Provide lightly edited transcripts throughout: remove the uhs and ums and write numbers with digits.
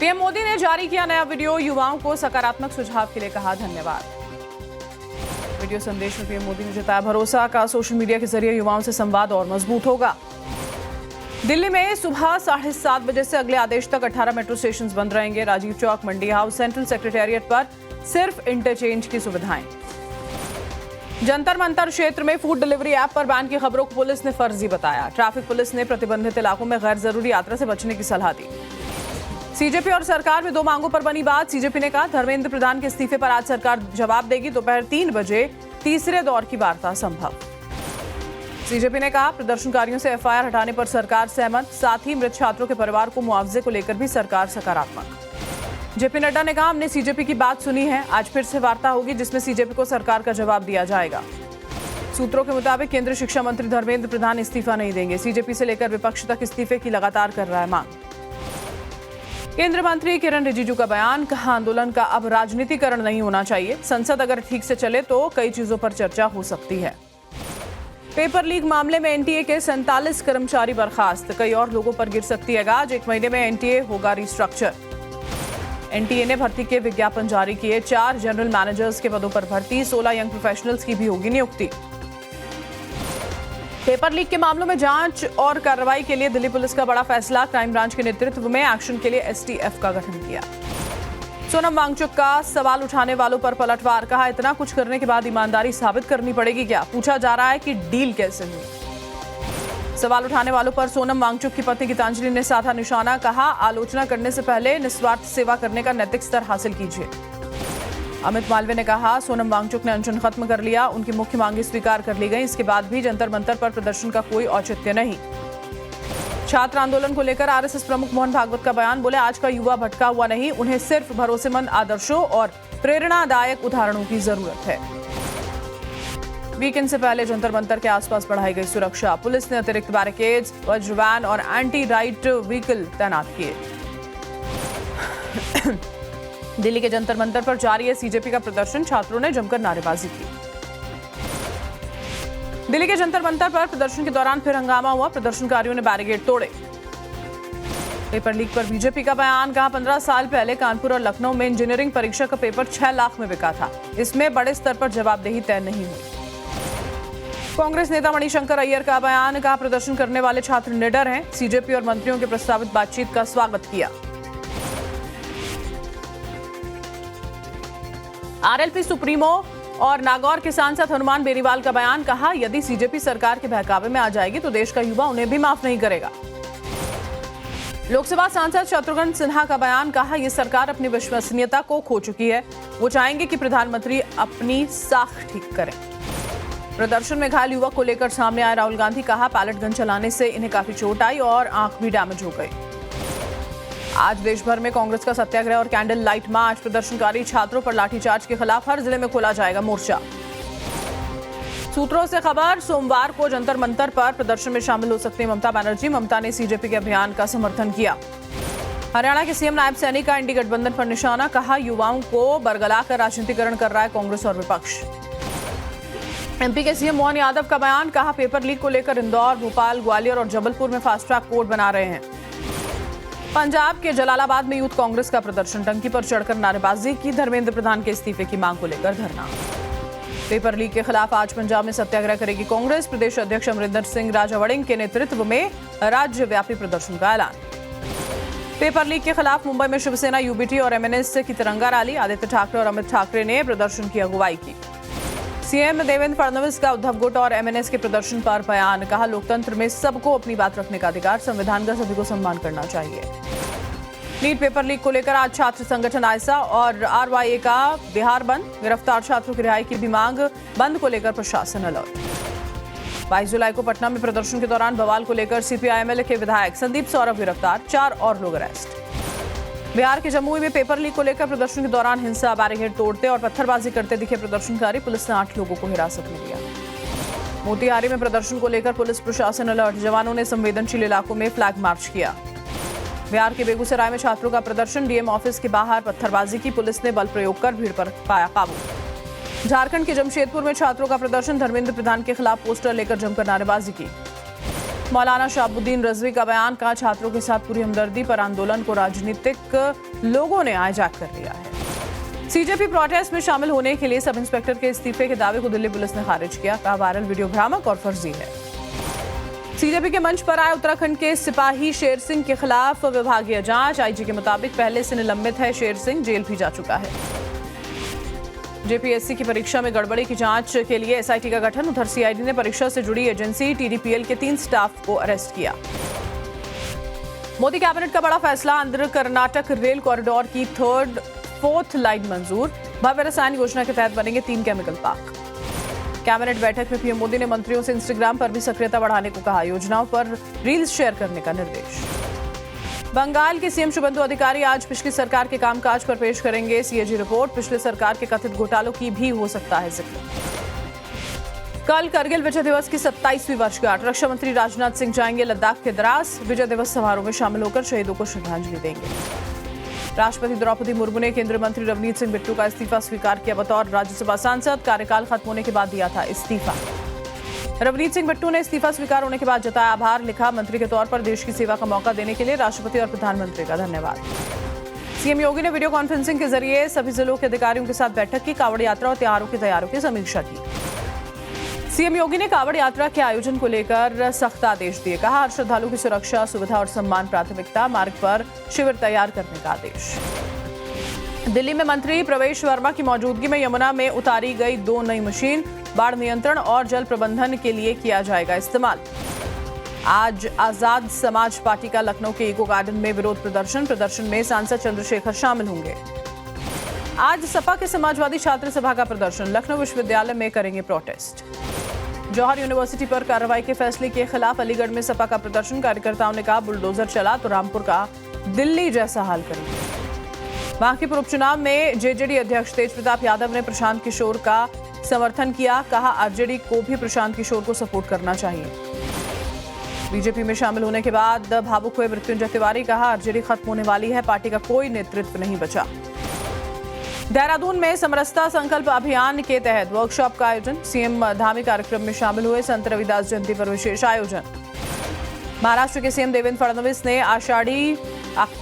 PM Modi ने जारी किया नया वीडियो, युवाओं को सकारात्मक सुझाव के लिए कहा धन्यवाद। वीडियो संदेश में पीएम मोदी ने जताया भरोसा का सोशल मीडिया के जरिए युवाओं से संवाद और मजबूत होगा। दिल्ली में सुबह 7:30 बजे से अगले आदेश तक 18 मेट्रो स्टेशन बंद रहेंगे। राजीव चौक, मंडी हाउस, सेंट्रल सेक्रेटेरिएट पर सिर्फ इंटरचेंज की सुविधाएं। जंतर मंतर क्षेत्र में फूड डिलीवरी ऐप पर बैन की खबरों को पुलिस ने फर्जी बताया। ट्रैफिक पुलिस ने प्रतिबंधित इलाकों में गैर जरूरी यात्रा से बचने की सलाह दी। सीजेपी और सरकार में 2 मांगों पर बनी बात। सीजेपी ने कहा धर्मेंद्र प्रधान के इस्तीफे पर आज सरकार जवाब देगी। दोपहर 3 बजे तीसरे दौर की वार्ता संभव। सीजेपी ने कहा प्रदर्शनकारियों से एफआईआर हटाने पर सरकार सहमत। साथ ही मृत छात्रों के परिवार को मुआवजे को लेकर भी सरकार सकारात्मक। जेपी नड्डा ने कहा हमने सीजेपी की बात सुनी है, आज फिर से वार्ता होगी जिसमें सीजेपी को सरकार का जवाब दिया जाएगा। सूत्रों के मुताबिक केंद्रीय शिक्षा मंत्री धर्मेंद्र प्रधान इस्तीफा नहीं देंगे। सीजेपी से लेकर विपक्ष तक इस्तीफे की लगातार कर रहा है मांग। केंद्रीय मंत्री किरण रिजिजू का बयान, कहा आंदोलन का अब राजनीतिकरण नहीं होना चाहिए। संसद अगर ठीक से चले तो कई चीजों पर चर्चा हो सकती है। पेपर लीक मामले में एनटीए के 47 कर्मचारी बर्खास्त, कई और लोगों पर गिर सकती है गाज। 1 महीने में एनटीए होगा रिस्ट्रक्चर। एनटीए ने भर्ती के विज्ञापन जारी किए। 4 जनरल मैनेजर्स के पदों पर भर्ती, 16 यंग प्रोफेशनल्स की भी होगी नियुक्ति। पेपर लीक के मामलों में जांच और कार्रवाई के लिए दिल्ली पुलिस का बड़ा फैसला। क्राइम ब्रांच के नेतृत्व में एक्शन के लिए एसटीएफ का गठन किया। सोनम वांगचुक का सवाल उठाने वालों पर पलटवार, कहा इतना कुछ करने के बाद ईमानदारी साबित करनी पड़ेगी क्या। पूछा जा रहा है कि डील कैसे हुई। सवाल उठाने वालों पर सोनम वांगचुक की पत्नी गीतांजलि ने साधा निशाना, कहा आलोचना करने से पहले निस्वार्थ सेवा करने का नैतिक स्तर हासिल कीजिए। अमित मालवीय ने कहा सोनम वांगचुक ने अनशन खत्म कर लिया, उनकी मुख्य मांगें स्वीकार कर ली गई। इसके बाद भी जंतर मंतर पर प्रदर्शन का कोई औचित्य नहीं। छात्र आंदोलन को लेकर आरएसएस प्रमुख मोहन भागवत का बयान, बोले आज का युवा भटका हुआ नहीं, उन्हें सिर्फ भरोसेमंद आदर्शों और प्रेरणादायक उदाहरणों की जरूरत है। वीकेंड से पहले जंतर मंतर के आसपास बढ़ाई गई सुरक्षा। पुलिस ने अतिरिक्त बैरिकेड्स, वज्र वैन और एंटी राइट व्हीकल तैनात किए। दिल्ली के जंतर मंतर पर जारी है सीजेपी का प्रदर्शन, छात्रों ने जमकर नारेबाजी की। दिल्ली के जंतर मंतर पर प्रदर्शन के दौरान फिर हंगामा हुआ, प्रदर्शनकारियों ने बैरिकेड तोड़े। पेपर लीक पर बीजेपी का बयान, कहा 15 साल पहले कानपुर और लखनऊ में इंजीनियरिंग परीक्षा का पेपर 6 लाख में बिका था। इसमें बड़े स्तर पर जवाबदेही तय नहीं हुई। कांग्रेस नेता मणिशंकर अय्यर का बयान, कहा प्रदर्शन करने वाले छात्र निडर हैं। सीजेपी और मंत्रियों के प्रस्तावित बातचीत का स्वागत किया। आरएलपी सुप्रीमो और नागौर के सांसद हनुमान बेनीवाल का बयान, कहा यदि सीजेपी सरकार के बहकावे में आ जाएगी तो देश का युवा उन्हें भी माफ नहीं करेगा। लोकसभा सांसद शत्रुघ्न सिन्हा का बयान, कहा यह सरकार अपनी विश्वसनीयता को खो चुकी है। वो चाहेंगे कि प्रधानमंत्री अपनी साख ठीक करें। प्रदर्शन में घायल युवक को लेकर सामने आए राहुल गांधी, कहा पैलेट गन चलाने से इन्हें काफी चोट आई और आंख भी डैमेज हो गई। आज देश भर में कांग्रेस का सत्याग्रह और कैंडल लाइट मार्च। प्रदर्शनकारी छात्रों पर लाठीचार्ज के खिलाफ हर जिले में खोला जाएगा मोर्चा। सूत्रों से खबर, सोमवार को जंतर मंतर पर प्रदर्शन में शामिल हो सकती है ममता बनर्जी। ममता ने सीजेपी के अभियान का समर्थन किया। हरियाणा के सीएम नायब सैनी का इंडी गठबंधन पर निशाना, कहा युवाओं को बरगलाकर राजनीतिकरण कर रहा है कांग्रेस और विपक्ष। एमपी के सीएम मोहन यादव का बयान, कहा पेपर लीक को लेकर इंदौर, भोपाल, ग्वालियर और जबलपुर में फास्ट ट्रैक कोर्ट बना रहे हैं। पंजाब के जलालाबाद में यूथ कांग्रेस का प्रदर्शन, टंकी पर चढ़कर नारेबाजी की। धर्मेंद्र प्रधान के इस्तीफे की मांग को लेकर धरना। पेपर लीक के खिलाफ आज पंजाब में सत्याग्रह करेगी कांग्रेस। प्रदेश अध्यक्ष अमरिंदर सिंह राजावड़िंग के नेतृत्व में राज्यव्यापी प्रदर्शन का ऐलान। पेपर लीक के खिलाफ मुंबई में शिवसेना, यूबीटी और एमएनएस की तिरंगा रैली। आदित्य ठाकरे और अमित ठाकरे ने प्रदर्शन की अगुवाई की। सीएम देवेंद्र फडणवीस का उद्धव गुट और एमएनएस के प्रदर्शन पर बयान, कहा लोकतंत्र में सबको अपनी बात रखने का अधिकार, संविधान का सभी को सम्मान करना चाहिए। नीट पेपर लीक को लेकर आज छात्र संगठन आयसा और आरवाईए का बिहार बंद। गिरफ्तार छात्रों की रिहाई की भी मांग। बंद को लेकर प्रशासन अलर्ट। 22 जुलाई को पटना में प्रदर्शन के दौरान बवाल को लेकर सीपीआई-एमएल के विधायक संदीप सौरभ गिरफ्तार, 4 और लोग अरेस्ट। बिहार के जमुई में पेपर लीक को लेकर प्रदर्शन के दौरान हिंसा, बैरिकेड तोड़ते और पत्थरबाजी करते दिखे प्रदर्शनकारी। पुलिस ने 8 लोगों को हिरासत में लिया। मोतिहारी में प्रदर्शन को लेकर पुलिस प्रशासन अलर्ट। जवानों ने संवेदनशील इलाकों में फ्लैग मार्च किया। बिहार के बेगूसराय में छात्रों का प्रदर्शन, डीएम ऑफिस के बाहर पत्थरबाजी की। पुलिस ने बल प्रयोग कर भीड़ पर पाया काबू। झारखंड के जमशेदपुर में छात्रों का प्रदर्शन, धर्मेंद्र प्रधान के खिलाफ पोस्टर लेकर जमकर नारेबाजी की। मौलाना शहाबुद्दीन रजवी का बयान, कहा छात्रों के साथ पूरी हमदर्दी पर आंदोलन को राजनीतिक लोगों ने हाईजैक कर लिया है। सीजेपी प्रोटेस्ट में शामिल होने के लिए सब इंस्पेक्टर के इस्तीफे के दावे को दिल्ली पुलिस ने खारिज किया, कहा वायरल वीडियो भ्रामक और फर्जी है। सीजेपी के मंच पर आए उत्तराखंड के सिपाही शेर सिंह के खिलाफ विभागीय जांच, आईजी के मुताबिक पहले से निलंबित है शेर सिंह, जेल भी जा चुका है। जेपीएससी की परीक्षा में गड़बड़ी की जांच के लिए एसआईटी का गठन, उधर सीआईडी ने परीक्षा से जुड़ी एजेंसी टीडीपीएल के 3 स्टाफ को अरेस्ट किया। मोदी कैबिनेट का बड़ा फैसला, आंध्र कर्नाटक रेल कॉरिडोर की 4th लाइन मंजूर, भव्य रसायन योजना के तहत बनेंगे 3 केमिकल पार्क। कैबिनेट बैठक में पीएम मोदी ने मंत्रियों से इंस्टाग्राम पर भी सक्रियता बढ़ाने को कहा, योजनाओं पर रील्स शेयर करने का निर्देश। बंगाल के सीएम शुभेंदु अधिकारी आज पिछली सरकार के कामकाज पर पेश करेंगे सीएजी रिपोर्ट, पिछले सरकार के कथित घोटालों की भी हो सकता है जिक्र। कल करगिल विजय दिवस की 27वीं वर्षगांठ, रक्षा मंत्री राजनाथ सिंह जाएंगे लद्दाख के द्रास, विजय दिवस समारोह में शामिल होकर शहीदों को श्रद्धांजलि देंगे। राष्ट्रपति द्रौपदी मुर्मू ने केंद्रीय मंत्री रवनीत सिंह बिट्टू का इस्तीफा स्वीकार किया, बतौर राज्यसभा सांसद कार्यकाल खत्म होने के बाद दिया था इस्तीफा। रवनीत सिंह बिट्टू ने इस्तीफा स्वीकार होने के बाद जताया आभार, लिखा मंत्री के तौर पर देश की सेवा का मौका देने के लिए राष्ट्रपति और प्रधानमंत्री का धन्यवाद। सीएम योगी ने वीडियो कॉन्फ्रेंसिंग के जरिए सभी जिलों के अधिकारियों के साथ बैठक की, कांवड़ यात्रा और त्योहारों की तैयारियों की समीक्षा की। सीएम योगी ने कांवड़ यात्रा के आयोजन को लेकर सख्त आदेश दिए, कहा हर श्रद्धालु की सुरक्षा, सुविधा और सम्मान प्राथमिकता, मार्ग पर शिविर तैयार करने का आदेश। दिल्ली में मंत्री प्रवेश वर्मा की मौजूदगी में यमुना में उतारी गई 2 नई मशीन, बाढ़ नियंत्रण और जल प्रबंधन के लिए किया जाएगा इस्तेमाल। आज आजाद समाज पार्टी का लखनऊ के इको गार्डन में विरोध प्रदर्शन में सांसद चंद्रशेखर शामिल होंगे। आज सपा के समाजवादी छात्र सभा का प्रदर्शन, लखनऊ विश्वविद्यालय में करेंगे प्रोटेस्ट। जौहर यूनिवर्सिटी पर कार्रवाई के फैसले के खिलाफ अलीगढ़ में सपा का प्रदर्शन, कार्यकर्ताओं ने कहा बुलडोजर चला तो रामपुर का दिल्ली जैसा हाल करेंगे। बांकीपुर उपचुनाव में जेजेडी अध्यक्ष तेज प्रताप यादव ने प्रशांत किशोर का समर्थन किया, कहा आरजेडी को भी प्रशांत किशोर को सपोर्ट करना चाहिए। बीजेपी में शामिल होने के बाद भावुक हुए मृत्युंजय तिवारी, कहा आरजेडी खत्म होने वाली है, पार्टी का कोई नेतृत्व नहीं बचा। देहरादून में समरसता संकल्प अभियान के तहत वर्कशॉप का आयोजन, सीएम धामी कार्यक्रम में शामिल हुए, संत रविदास जयंती पर विशेष आयोजन। महाराष्ट्र के सीएम देवेंद्र फडणवीस ने आषाढ़ी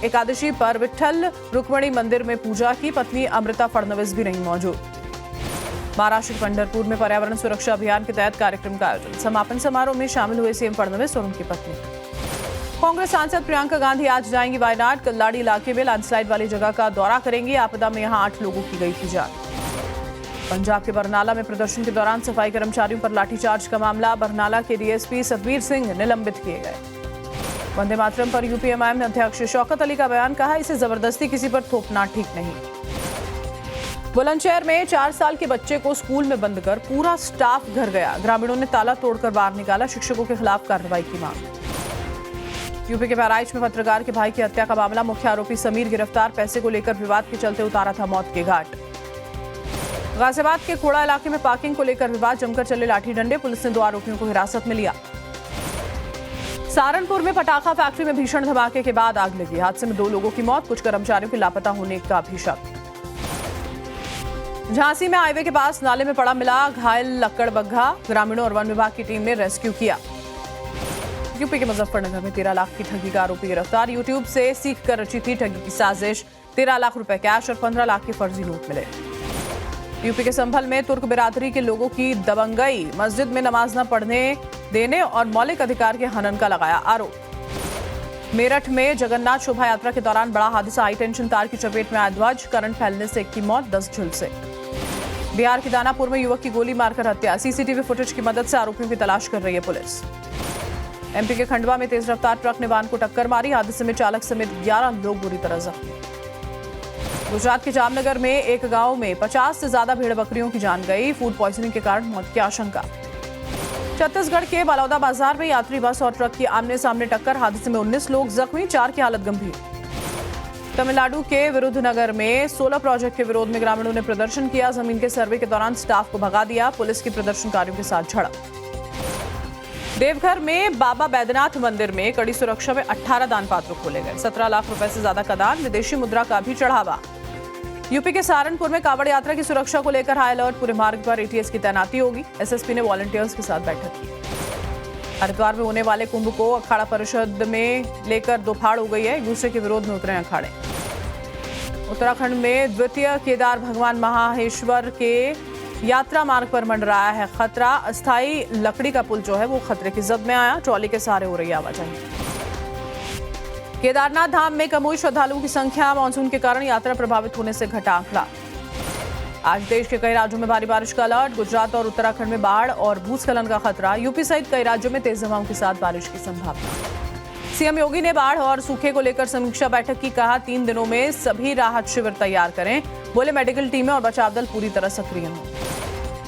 एकादशी पर विट्ठल रुक्मिणी मंदिर में पूजा की, पत्नी अमृता फडणवीस भी नहीं मौजूद। महाराष्ट्र के पंढरपुर में पर्यावरण सुरक्षा अभियान के तहत कार्यक्रम का आयोजन, समापन समारोह में शामिल हुए सीएम फडणवीस और उनकी पत्नी। कांग्रेस सांसद प्रियंका गांधी आज जाएंगी वायनाड, कल्लाड़ी इलाके में लैंडस्लाइड वाली जगह का दौरा करेंगी, आपदा में यहां 8 लोगों की गई थी जान। पंजाब के बरनाला में प्रदर्शन के दौरान सफाई कर्मचारियों पर लाठीचार्ज का मामला, बरनाला के डीएसपी सतबीर सिंह निलंबित किए गए। वंदे मातरम पर यूपीएमआईएम अध्यक्ष शौकत अली का बयान, कहा इसे जबरदस्ती किसी पर थोपना ठीक नहीं। बुलंदशहर में 4 साल के बच्चे को स्कूल में बंद कर पूरा स्टाफ घर गया, ग्रामीणों ने ताला तोड़कर बाहर निकाला, शिक्षकों के खिलाफ कार्रवाई की मांग। यूपी के बहराइच में पत्रकार के भाई की हत्या का मामला, मुख्य आरोपी समीर गिरफ्तार, पैसे को लेकर विवाद के चलते उतारा था मौत के घाट। गाजियाबाद के कोड़ा इलाके में पार्किंग को लेकर विवाद, जमकर चले लाठी डंडे, पुलिस ने 2 आरोपियों को हिरासत में लिया। सहारनपुर में पटाखा फैक्ट्री में भीषण धमाके के बाद आग लगी, हादसे में 2 लोगों की मौत, कुछ कर्मचारियों के लापता होने का भी शक। झांसी में हाईवे के पास नाले में पड़ा मिला घायल लक्कड़ बग्घा, ग्रामीणों और वन विभाग की टीम ने रेस्क्यू किया। यूपी के मुजफ्फरनगर में 13 लाख की ठगी का आरोपी गिरफ्तार, यूट्यूब से सीख कर रची थी ठगी की साजिश, 13 लाख रुपए कैश और 15 लाख के फर्जी नोट मिले। यूपी के संभल में तुर्क बिरादरी के लोगों की दबंगई, मस्जिद में नमाज न पढ़ने देने और मौलिक अधिकार के हनन का लगाया आरोप। मेरठ में जगन्नाथ शोभा यात्रा के दौरान बड़ा हादसा, हाई टेंशन तार की चपेट में आया ध्वज, करंट फैलने से 1 की मौत, 10 झुलसे। बिहार के दानापुर में युवक की गोली मारकर हत्या, सीसीटीवी फुटेज की मदद से आरोपियों की तलाश कर रही है पुलिस। एमपी के खंडवा में तेज रफ्तार ट्रक ने वाहन को टक्कर मारी, हादसे में चालक समेत 11 लोग बुरी तरह जख्मी। गुजरात के जामनगर में एक गांव में 50 से ज्यादा भेड़ बकरियों की जान गई, फूड पॉइजनिंग के कारण मौत की आशंका। छत्तीसगढ़ के बलौदा बाजार में यात्री बस और ट्रक की आमने सामने टक्कर, हादसे में 19 लोग जख्मी, 4 की हालत गंभीर। तमिलनाडु के विरुद्धनगर में 16 प्रोजेक्ट के विरोध में ग्रामीणों ने प्रदर्शन किया, जमीन के सर्वे के दौरान स्टाफ को भगा दिया, पुलिस की प्रदर्शनकारियों के साथ झड़प। देवघर में बाबा बैद्यनाथ मंदिर में कड़ी सुरक्षा में 18 दान पात्र खोले गए, 17 लाख रुपए से ज्यादा का दान, विदेशी मुद्रा का भी चढ़ावा। यूपी के सहारनपुर में कांवड़ यात्रा की सुरक्षा को लेकर हाई अलर्ट, पूरे मार्ग पर एटीएस की तैनाती होगी, एसएसपी ने वॉलंटियर्स के साथ बैठक की। हरिद्वार में होने वाले कुंभ को अखाड़ा परिषद में लेकर दो फाड़ हो गई है, एक दूसरे के विरोध में उतरे हैं अखाड़े। उत्तराखंड में द्वितीय केदार भगवान महाहेश्वर के यात्रा मार्ग पर मंडराया है खतरा। अस्थायी लकड़ी का पुल जो है वो खतरे की जद में आया, ट्रॉली के सहारे हो रही है आवाजाही। केदारनाथ धाम में कम हुई श्रद्धालुओं की संख्या, मानसून के कारण यात्रा प्रभावित होने से घटा आंकड़ा। आज देश के कई राज्यों में भारी बारिश का अलर्ट, गुजरात और उत्तराखंड में बाढ़ और भूस्खलन का खतरा। यूपी सहित कई राज्यों में तेज हवाओं के साथ बारिश की संभावना। सीएम योगी ने बाढ़ और सूखे को लेकर समीक्षा बैठक की, कहा 3 दिनों में सभी राहत शिविर तैयार करें। बोले मेडिकल टीमें और बचाव दल पूरी तरह सक्रिय हों।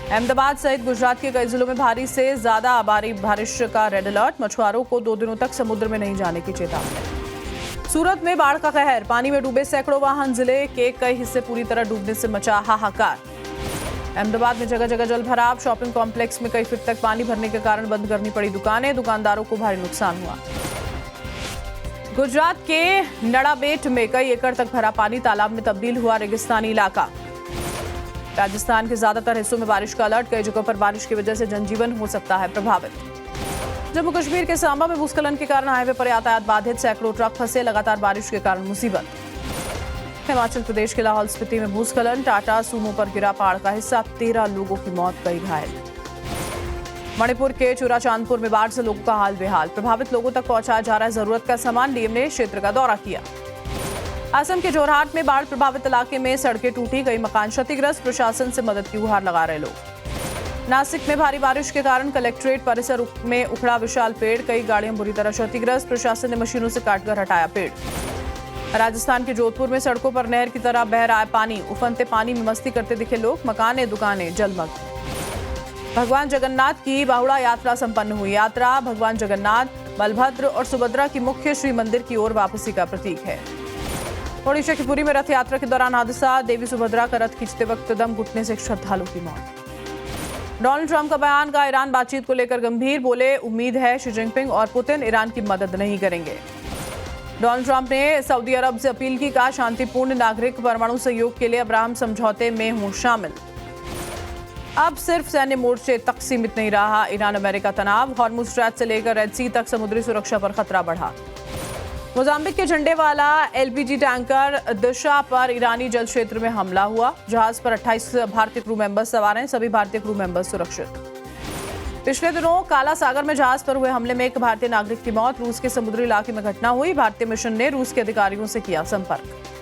अहमदाबाद सहित गुजरात के कई जिलों में भारी से ज्यादा भारी बारिश का रेड अलर्ट, मछुआरों को 2 दिनों तक समुद्र में नहीं जाने की चेतावनी। सूरत में बाढ़ का कहर, पानी में डूबे सैकड़ों वाहन, जिले के कई हिस्से पूरी तरह डूबने से मचा हाहाकार। अहमदाबाद में जगह जगह जल भराव, शॉपिंग कॉम्प्लेक्स में कई फीट तक पानी भरने के कारण बंद करनी पड़ी दुकानें, दुकानदारों को भारी नुकसान हुआ। गुजरात के नड़ाबेट में कई एकड़ तक भरा पानी, तालाब में तब्दील हुआ रेगिस्तानी इलाका। राजस्थान के ज्यादातर हिस्सों में बारिश का अलर्ट, कई जगहों पर बारिश की वजह से जनजीवन हो सकता है प्रभावित। जम्मू कश्मीर के सांबा में भूस्खलन के कारण हाईवे पर यातायात बाधित, सैकड़ों ट्रक फंसे, लगातार बारिश के कारण मुसीबत। हिमाचल प्रदेश के लाहौल स्पीति में भूस्खलन, टाटा सूमो पर गिरा पहाड़ का हिस्सा, 13 लोगों की मौत, कई घायल। मणिपुर के चूराचांदपुर में बाढ़ से लोगों का हाल बेहाल, प्रभावित लोगों तक पहुंचाया जा रहा है जरूरत का सामान। डीएम ने क्षेत्र का दौरा किया। असम के जोरहाट में बाढ़ प्रभावित इलाके में सड़कें टूटी, कई मकान क्षतिग्रस्त, प्रशासन से मदद की गुहार लगा रहे लोग। नासिक में भारी बारिश के कारण कलेक्ट्रेट परिसर में उखड़ा विशाल पेड़, कई गाड़ियां बुरी तरह क्षतिग्रस्त, प्रशासन ने मशीनों से काटकर हटाया पेड़। राजस्थान के जोधपुर में सड़कों पर नहर की तरह बह रहा है पानी, उफनते पानी में मस्ती करते दिखे लोग, मकानें दुकानें जलमग्न। भगवान जगन्नाथ की बाहुड़ा यात्रा संपन्न हुई। यात्रा भगवान जगन्नाथ, बलभद्र और सुभद्रा की मुख्य श्री मंदिर की ओर वापसी का प्रतीक है। ओडिशा की पुरी में रथ यात्रा के दौरान हादसा, देवी सुभद्रा का रथ खींचते वक्त दम घुटने से एक श्रद्धालु की मौत। डोनाल्ड ट्रंप का बयान, का ईरान बातचीत को लेकर गंभीर, बोले उम्मीद है शी जिनपिंग और पुतिन ईरान की मदद नहीं करेंगे। डोनाल्ड ट्रंप ने सऊदी अरब से अपील की, कहा शांतिपूर्ण नागरिक परमाणु सहयोग के लिए अब्राहम समझौते में हों शामिल। अब सिर्फ सैन्य मोर्चे तक सीमित नहीं रहा ईरान अमेरिका तनाव, हॉर्मुज स्ट्रैट से लेकर रेड सी तक समुद्री सुरक्षा पर खतरा बढ़ा। मोजाम्बिक के झंडे वाला एलपीजी टैंकर दिशा पर ईरानी जल क्षेत्र में हमला हुआ। जहाज पर 28 भारतीय क्रू मेंबर्स सवार हैं, सभी भारतीय क्रू मेंबर्स सुरक्षित। पिछले दिनों काला सागर में जहाज पर हुए हमले में एक भारतीय नागरिक की मौत, रूस के समुद्री इलाके में घटना हुई। भारतीय मिशन ने रूस के अधिकारियों से किया संपर्क।